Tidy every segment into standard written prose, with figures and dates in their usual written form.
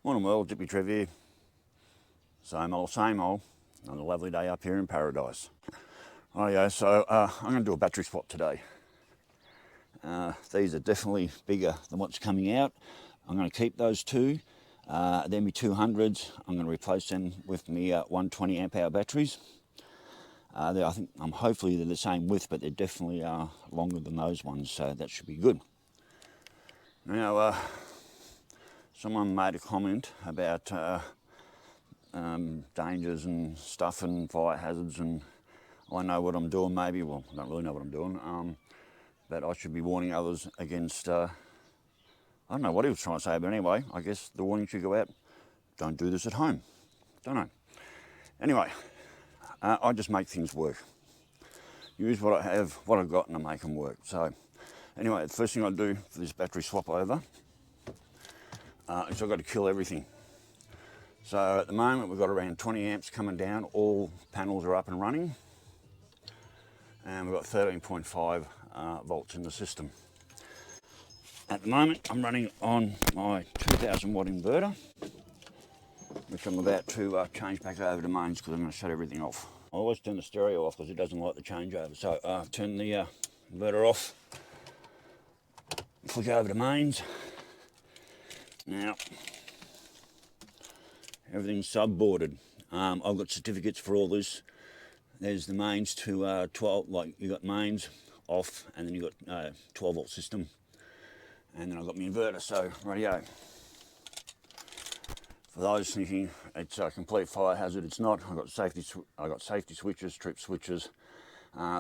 Morning world, Hippy Trev here. Same old, on a lovely day up here in paradise. Rightio, so I'm going to do a battery swap today. These are definitely bigger than what's coming out. I'm going to keep those two. They're my 200s. I'm going to replace them with my 120 amp hour batteries. Hopefully they're the same width, but they definitely are longer than those ones, so that should be good. Now, someone made a comment about dangers and stuff and fire hazards, and I know what I'm doing maybe, well, I don't really know what I'm doing, but I should be warning others against, I don't know what he was trying to say, but anyway, I guess the warning should go out, don't do this at home, don't know. Anyway, I just make things work. Use what I have, what I've got, and I make them work. So anyway, the first thing I do for this battery swap over is I've got to kill everything. So at the moment we've got around 20 amps coming down, all panels are up and running, and we've got 13.5 volts in the system. At the moment I'm running on my 2000 watt inverter, which I'm about to change back over to mains because I'm going to shut everything off. I always turn the stereo off because it doesn't like the changeover, so turn the inverter off, flick over to mains. Now, everything's sub-boarded. I've got certificates for all this. There's the mains to 12, like you got mains off, and then you got 12 volt system, and then I've got my inverter. So radio. For those thinking it's a complete fire hazard, it's not. I've got safety switches, trip switches.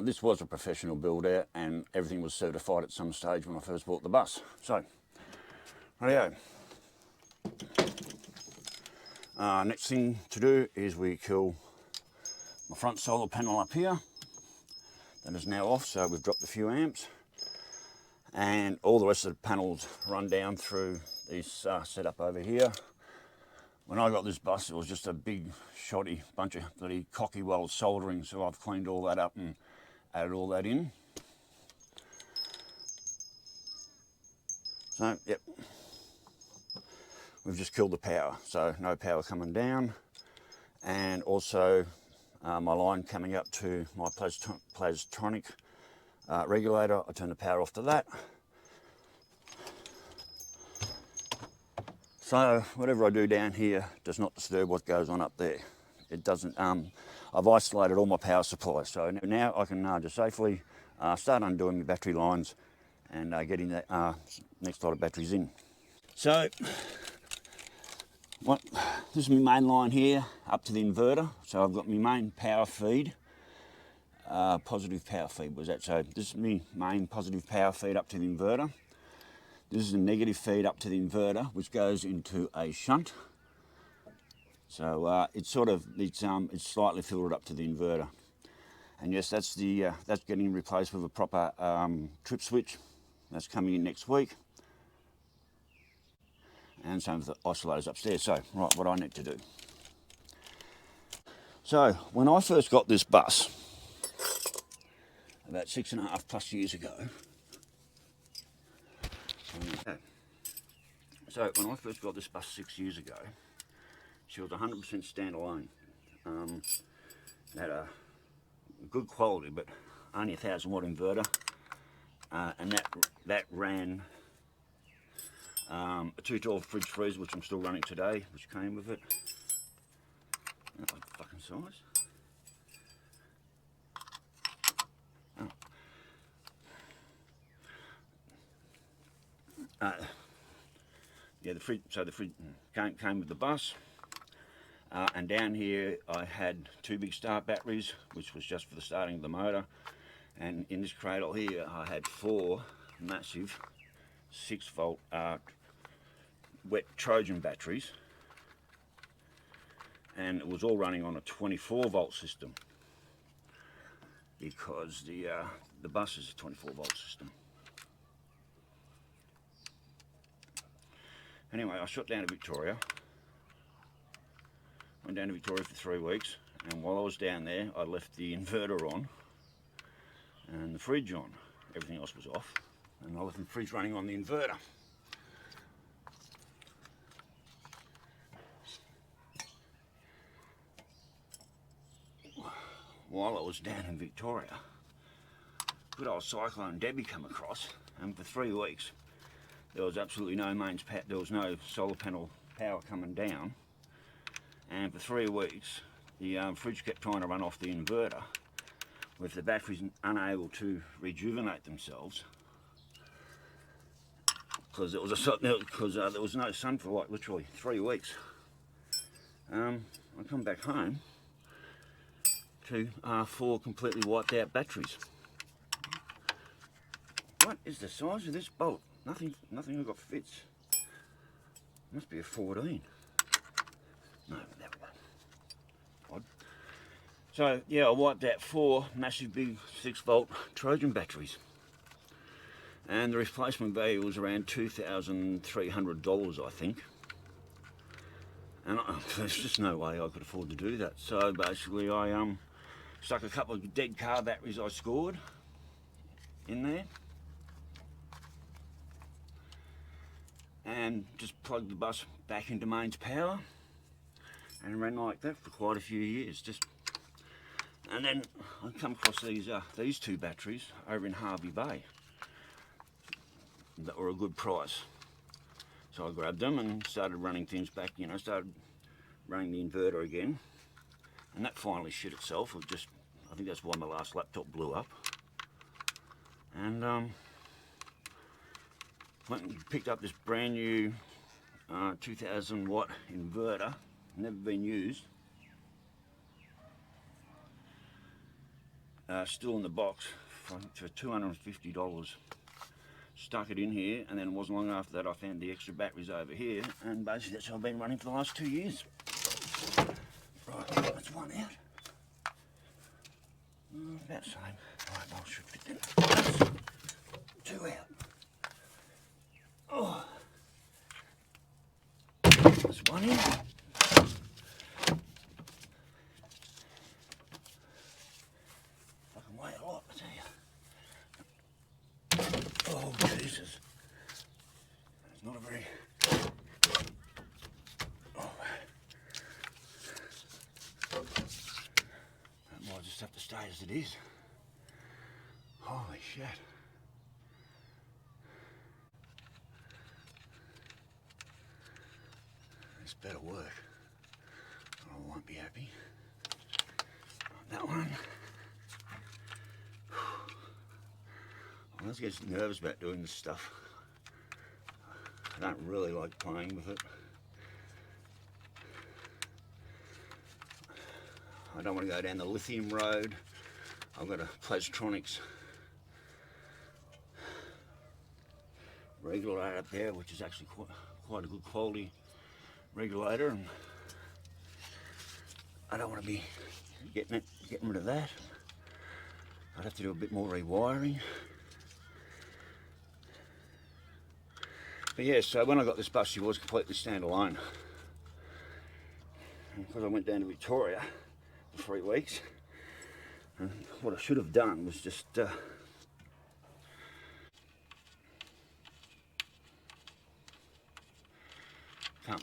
This was a professional build out, and everything was certified at some stage when I first bought the bus. So radio. Next thing to do is we kill my front solar panel up here. That is now off, so we've dropped a few amps. And all the rest of the panels run down through this setup over here. When I got this bus, it was just a big, shoddy bunch of bloody cocky weld soldering, so I've cleaned all that up and added all that in. So, yep. We've just killed the power, so no power coming down, and also my line coming up to my Plastronic regulator. I turn the power off to that. So whatever I do down here does not disturb what goes on up there. It doesn't. I've isolated all my power supplies, so now I can just safely start undoing my battery lines and getting that next lot of batteries in. So. This is my main line here up to the inverter. So I've got my main power feed, positive power feed was that. So this is my main positive power feed up to the inverter. This is a negative feed up to the inverter, which goes into a shunt. So it's slightly filtered up to the inverter. And yes, that's getting replaced with a proper trip switch. That's coming in next week. And same with the isolators upstairs. So, right, what I need to do. So, when I first got this bus, about 6.5+ years ago, so when I first got this bus 6 years ago, she was 100% standalone. It had a good quality, but only a 1000 watt inverter, and that ran a 212 fridge freezer, which I'm still running today, which came with it. That's like fucking size. Oh. Yeah, the fridge. So the fridge came with the bus, and down here I had 2 big start batteries, which was just for the starting of the motor. And in this cradle here, I had 4 massive 6 volt wet Trojan batteries, and it was all running on a 24 volt system because the bus is a 24 volt system. Anyway, I shot down to Victoria, went down to Victoria for 3 weeks, and while I was down there I left the inverter on and the fridge on. Everything else was off, and I left the fridge running on the inverter. while I was down in Victoria. Good old Cyclone Debbie come across, and for 3 weeks there was absolutely no mains power, there was no solar panel power coming down, and for 3 weeks the fridge kept trying to run off the inverter with the batteries unable to rejuvenate themselves because there was no sun for like literally 3 weeks. I come back home to 4 completely wiped out batteries. What is the size of this bolt? Nothing I've got fits. Must be a 14. No, there we go. Odd. So yeah, I wiped out 4 massive big 6-volt Trojan batteries. And the replacement value was around $2,300, I think. And there's just no way I could afford to do that. So basically I stuck a couple of dead car batteries I scored in there and just plugged the bus back into mains power and ran like that for quite a few years. And then I come across these 2 batteries over in Hervey Bay that were a good price. So I grabbed them and started running things back, you know, started running the inverter again. And that finally shit itself. I think that's why my last laptop blew up. And went and picked up this brand new 2000 watt inverter, never been used. Still in the box for $250. Stuck it in here, and then it wasn't long after that I found the extra batteries over here, and basically that's how I've been running for the last 2 years. Right, that's one out. About the same. Right, I should fit that. That's 2 out. Oh. There's 1 in. Fucking weigh a lot, I tell you. Oh, Jesus. It's not a very... Oh. That might just have to stay as it is. Holy shit. This better work. I won't be happy. That one. I was getting nervous about doing this stuff. I don't really like playing with it. I don't want to go down the lithium road. I've got a Plastronics regulator up there, which is actually quite a good quality regulator, and I don't want to be getting rid of that. I'd have to do a bit more rewiring. But yeah, so when I got this bus, she was completely standalone. And because I went down to Victoria for 3 weeks, and what I should have done was just can't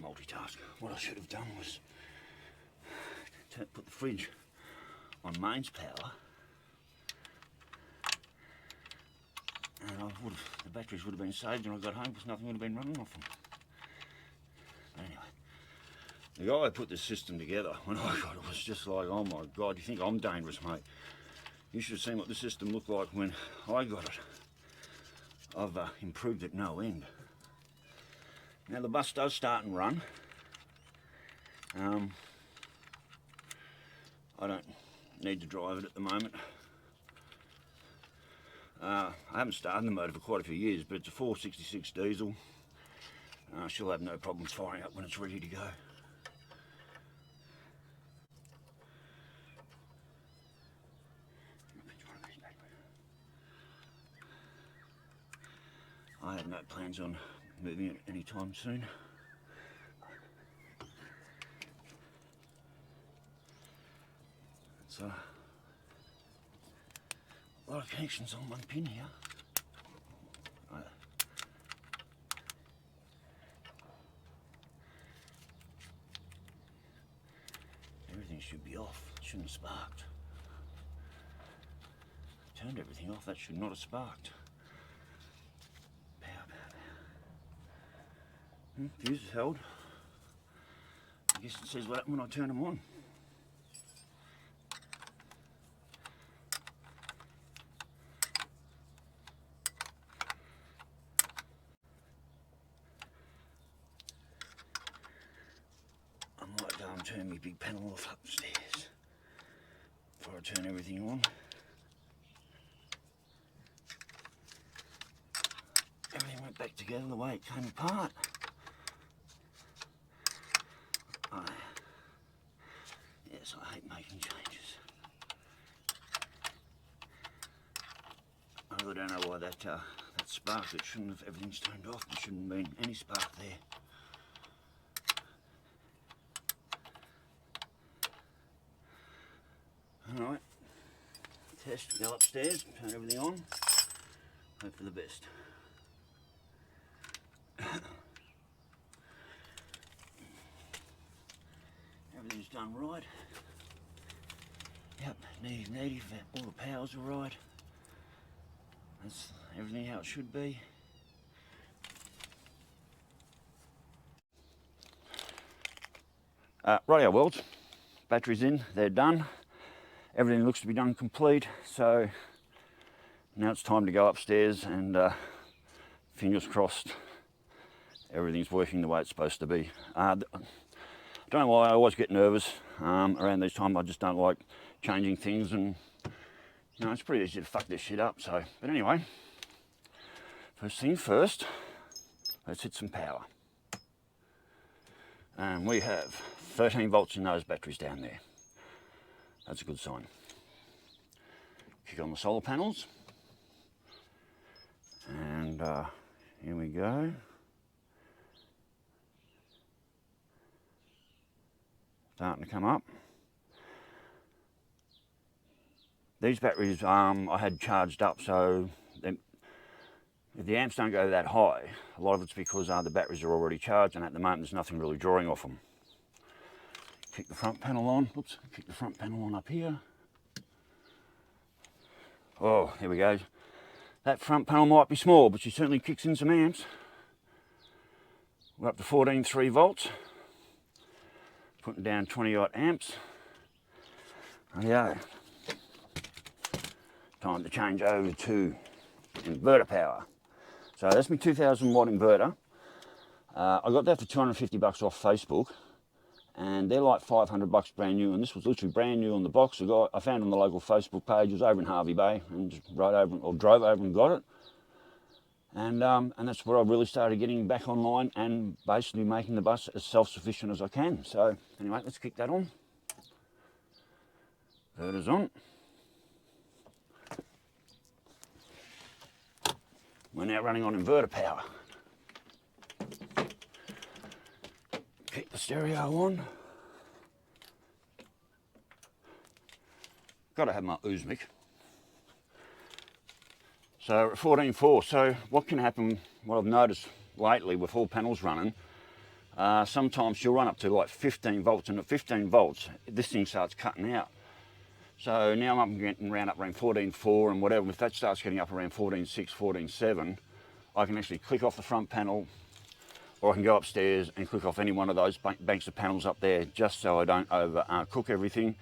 multitask. What I should have done was put the fridge on mains power, and the batteries would have been saved when I got home because nothing would have been running off them. But anyway, the guy who put this system together, when I got it, was just like, oh my God, you think I'm dangerous, mate? You should have seen what the system looked like when I got it. I've improved it no end. Now the bus does start and run. I don't need to drive it at the moment. I haven't started the motor for quite a few years, but it's a 466 diesel. She'll have no problems firing up when it's ready to go. I have no plans on moving it anytime soon. So, a lot of connections on one pin here. Everything should be off. It shouldn't have sparked. Turned everything off, that should not have sparked. Power, power, power. Fuse is held. I guess it says what happened when I turn them on. I might go and turn my big panel off upstairs before I turn everything on. Everything went back together the way it came apart. Yes, I hate making changes. I really don't know why that sparked. It shouldn't have. Everything's turned off. There shouldn't have been any spark there. All right. Test. Go upstairs. Turn everything on. Hope for the best. Everything's done right. Yep, native, all the powers are right. That's everything how it should be. Rightio worlds, batteries in, they're done. Everything looks to be done complete, so now it's time to go upstairs and fingers crossed everything's working the way it's supposed to be. I don't know why I always get nervous around these times. I just don't like changing things, and you know, it's pretty easy to fuck this shit up. So, but anyway, first thing first, let's hit some power. And we have 13 volts in those batteries down there. That's a good sign. Kick on the solar panels, and here we go. Starting to come up. These batteries I had charged up, so if the amps don't go that high, a lot of it's because the batteries are already charged, and at the moment there's nothing really drawing off them. Kick the front panel on. Oops, kick the front panel on up here. Oh, here we go. That front panel might be small, but she certainly kicks in some amps. We're up to 14.3 volts. Putting down 20 odd amps. Rightio. Time to change over to inverter power. So that's my 2000 watt inverter. I got that for 250 bucks off Facebook, and they're like 500 bucks brand new, and this was literally brand new on the box. I found on the local Facebook page. It was over in Harvey Bay, and just rode over or drove over and got it. And that's where I really started getting back online and basically making the bus as self-sufficient as I can. So anyway, let's kick that on. Inverter's on. We're now running on inverter power. Keep the stereo on. Got to have my Uzmik. So 14.4, so what can happen, what I've noticed lately with all panels running, sometimes you'll run up to like 15 volts, and at 15 volts, this thing starts cutting out. So now I'm getting around 14.4 and whatever. If that starts getting up around 14.6, 14.7, I can actually click off the front panel, or I can go upstairs and click off any one of those banks of panels up there, just so I don't overcook everything.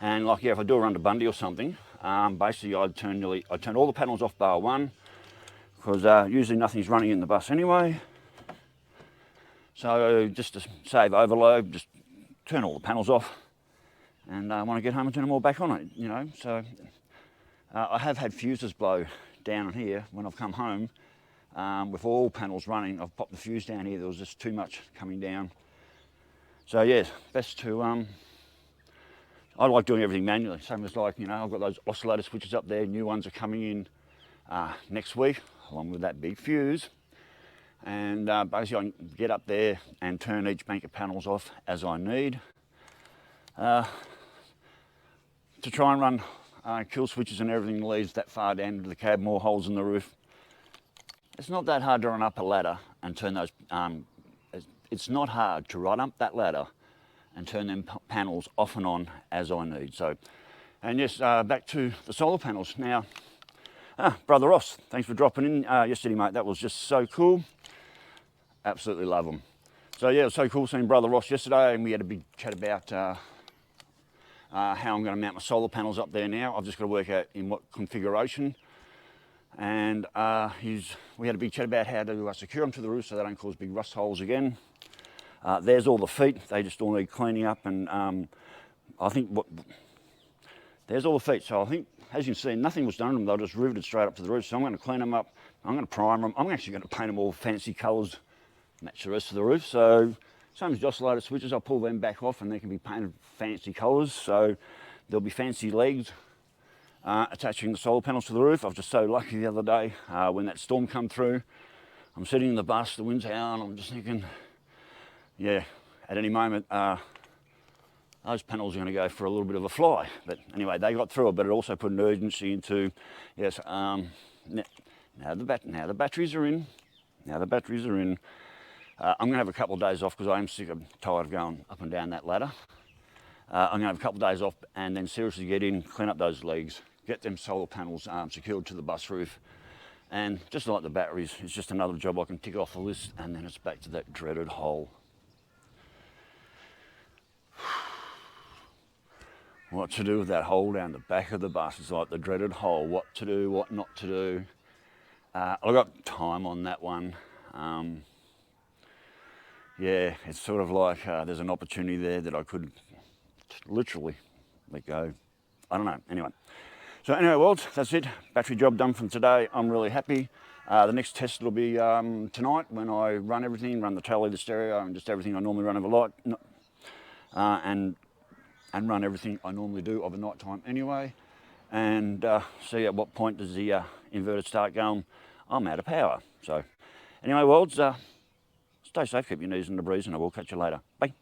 And like, yeah, if I do a run to Bundy or something, basically I turn all the panels off bar one, because usually nothing's running in the bus anyway. So just to save overload, just turn all the panels off, and when I get home I turn them all back on it, you know. So I have had fuses blow down here when I've come home with all panels running. I've popped the fuse down here, there was just too much coming down. So yeah, best to I like doing everything manually. Same as, like, you know, I've got those oscillator switches up there. New ones are coming in next week, along with that big fuse. And basically I can get up there and turn each bank of panels off as I need. To try and run kill switches and everything leads that far down into the cab, more holes in the roof. It's not that hard to run up a ladder and turn those, it's not hard to run up that ladder and turn them panels off and on as I need. So And yes, back to the solar panels. Now, Brother Ross, thanks for dropping in yesterday, mate. That was just so cool. Absolutely love them. So yeah, it was so cool seeing Brother Ross yesterday, and we had a big chat about how I'm going to mount my solar panels up there now. I've just got to work out in what configuration. And we had a big chat about how to secure them to the roof so they don't cause big rust holes again. There's all the feet. They just all need cleaning up, and I think there's all the feet. So I think, as you can see, nothing was done to them. They were just riveted straight up to the roof. So I'm going to clean them up. I'm going to prime them. I'm actually going to paint them all fancy colours, match the rest of the roof. So same as oscillator switches, I'll pull them back off and they can be painted fancy colours. So there'll be fancy legs attaching the solar panels to the roof. I was just so lucky the other day when that storm come through. I'm sitting in the bus, the wind's howling, I'm just thinking, yeah, at any moment those panels are going to go for a little bit of a fly. But anyway, they got through it, but it also put an urgency into, yes, now the batteries are in. Now the batteries are in. I'm going to have a couple of days off because I am sick of tired of going up and down that ladder. I'm going to have a couple of days off and then seriously get in, clean up those legs, get them solar panels secured to the bus roof. And just like the batteries, it's just another job I can tick off the list, and then it's back to that dreaded hole. What to do with that hole down the back of the bus is like the dreaded hole. What to do, what not to do. I've got time on that one. Yeah, it's sort of like there's an opportunity there that I could literally let go. I don't know, anyway. So anyway, well, that's it. Battery job done from today. I'm really happy. The next test will be tonight when I run everything, run the tally, the stereo, and just everything I normally run overnight, and run everything I normally do of a night time anyway, and see at what point does the inverter start going, I'm out of power. So anyway, worlds, stay safe, keep your knees in the breeze, and I will catch you later. Bye.